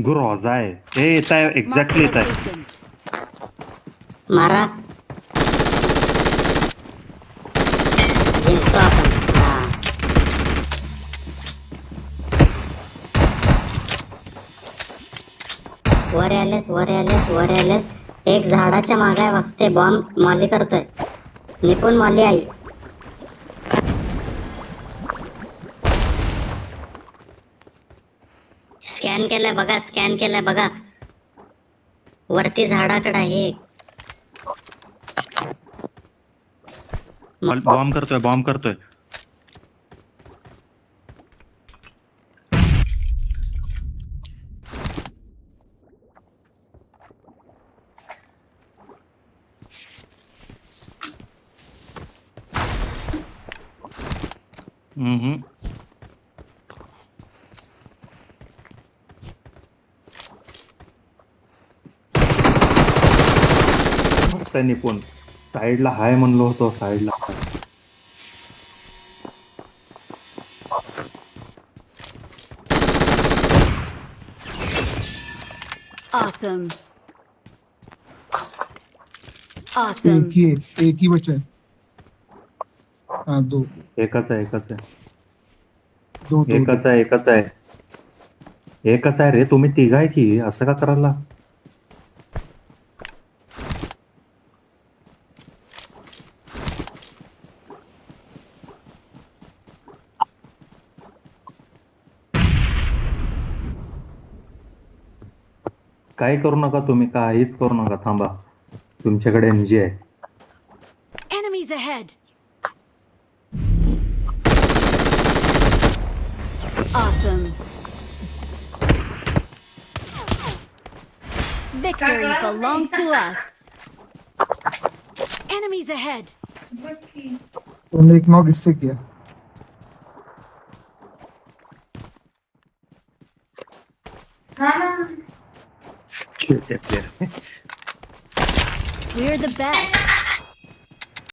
Groza आहे हे येत आहे Marked a एक्झॅक्टली येत आहे. location. मारा. जिंकतो आपण. हा. वर आलेत वर आलेत वर आलेत. एक झाडाच्या मागे वाजते बॉम्ब मॉली करतोय. निपुण मॉली आई. स्कॅन केलंय बघा स्कॅन केलंय बघा. वरती झाडाकडे आहे. बॉम्ब करतोय बॉम्ब करतोय. हम्म. त्यांनी पण साईडला हाय म्हणलो होतो साईडला. Awesome. Awesome. एक ही बचा है. हाँ दो एकच आहे एकच आहे दो दो एकच आहे एकच आहे एकच आहे रे. तुम्ही तिघाय की असं का करायला. काय करू नका तुम्ही काहीच करू नका. थांबा तुमच्याकडे एनजी आहे. Enemies ahead. Awesome. Victory belongs to us. Enemies ahead. तुमने एक नॉक इससे KIA. Clear. We're the best.